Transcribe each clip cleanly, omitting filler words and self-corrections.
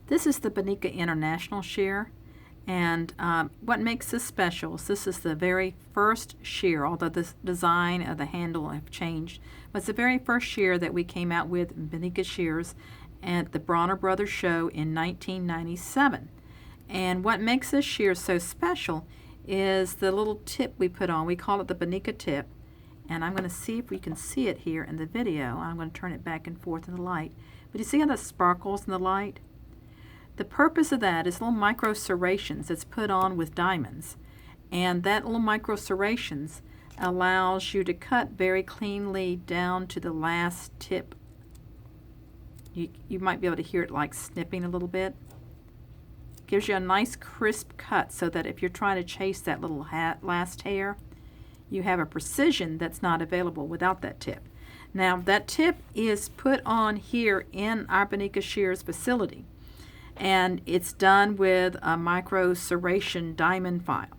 This is the Bonika International shear, and what makes this special is this is the very first shear, although the design of the handle have changed, but it's the very first shear that we came out with in Bonika Shears at the Bronner Brothers show in 1997. And what makes this shear so special is the little tip we put on. We call it the Bonika Tip, and I'm going to see if we can see it here in the video. I'm going to turn it back and forth in the light. But you see how that sparkles in the light? The purpose of that is little micro serrations that's put on with diamonds, and that little micro serrations allows you to cut very cleanly down to the last tip. You might be able to hear it like snipping a little bit. Gives you a nice crisp cut so that if you're trying to chase that little last hair, you have a precision that's not available without that tip. Now that tip is put on here in our Bonika Shears facility, and it's done with a micro serration diamond file.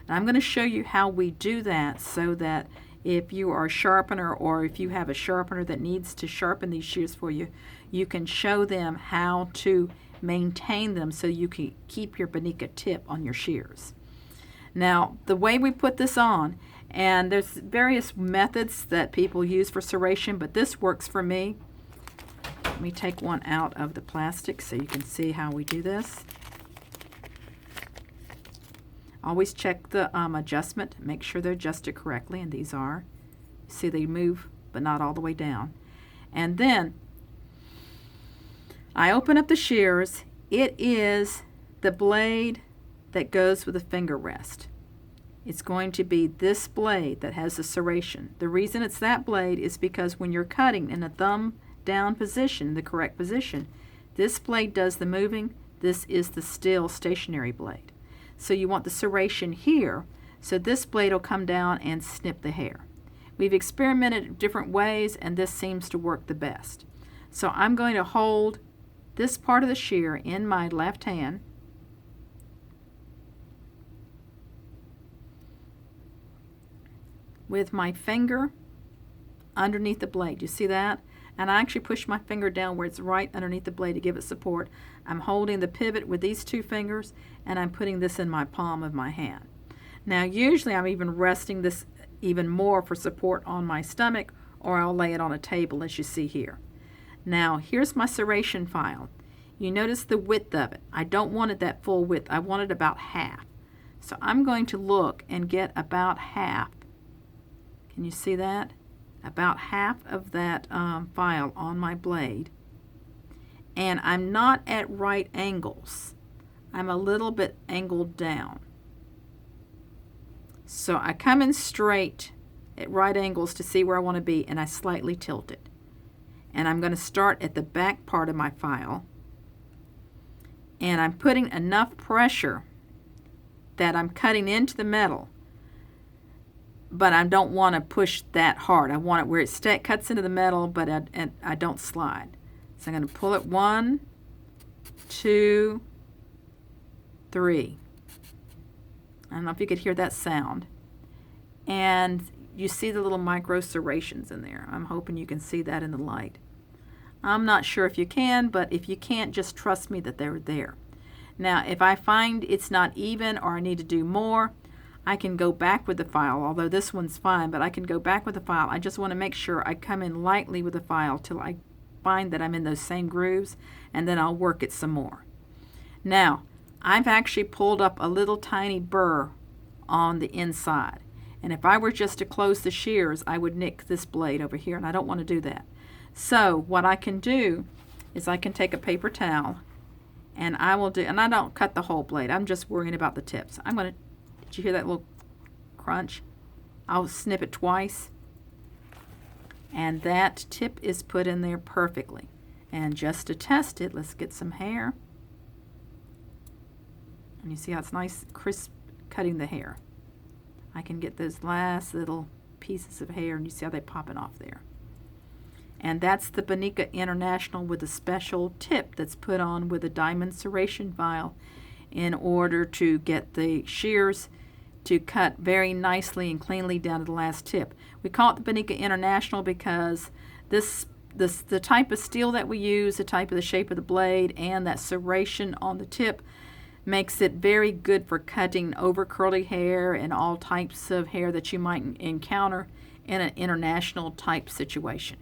And I'm going to show you how we do that so that if you are a sharpener or if you have a sharpener that needs to sharpen these shears for you, you can show them how to maintain them so you can keep your Bonika tip on your shears. Now, the way we put this on, and there's various methods that people use for serration, but this works for me. Let me take one out of the plastic so you can see how we do this. Always check the adjustment, make sure they're adjusted correctly, and these are. See, they move, but not all the way down. And then I open up the shears. It is the blade that goes with the finger rest. It's going to be this blade that has the serration. The reason it's that blade is because when you're cutting in a thumb down position, the correct position, this blade does the moving. This is the still stationary blade. So you want the serration here, so this blade will come down and snip the hair. We've experimented different ways, and this seems to work the best. So I'm going to hold this part of the shear in my left hand, with my finger underneath the blade. You see that? And I actually push my finger down where it's right underneath the blade to give it support. I'm holding the pivot with these two fingers, and I'm putting this in my palm of my hand. Now usually I'm even resting this even more for support on my stomach, or I'll lay it on a table as you see here. Now here's my serration file. You notice the width of it. I don't want it that full width. I want it about half. So I'm going to look and get about half. Can you see that? About half of that file on my blade. And I'm not at right angles. I'm a little bit angled down. So I come in straight at right angles to see where I want to be, and I slightly tilt it. And I'm going to start at the back part of my file. And I'm putting enough pressure that I'm cutting into the metal, but I don't want to push that hard. I want it where it cuts into the metal, but I don't slide. So I'm going to pull it 1, 2, 3. I don't know if you could hear that sound. And you see the little micro serrations in there. I'm hoping you can see that in the light. I'm not sure if you can, but if you can't, just trust me that they're there. Now, if I find it's not even or I need to do more, I can go back with the file, although this one's fine, but I can go back with the file. I just want to make sure I come in lightly with the file till I find that I'm in those same grooves, and then I'll work it some more. Now, I've actually pulled up a little tiny burr on the inside, and if I were just to close the shears, I would nick this blade over here, and I don't want to do that. So what I can do is I can take a paper towel, and I don't cut the whole blade. I'm just worrying about the tips. Did you hear that little crunch? I'll snip it twice, and that tip is put in there perfectly. And just to test it, let's get some hair. And you see how it's nice, crisp cutting the hair. I can get those last little pieces of hair, and you see how they're popping off there. And that's the Bonika International with a special tip that's put on with a diamond serration file in order to get the shears to cut very nicely and cleanly down to the last tip. We call it the Bonika International because this the type of steel that we use, the type of the shape of the blade, and that serration on the tip makes it very good for cutting over curly hair and all types of hair that you might encounter in an international type situation.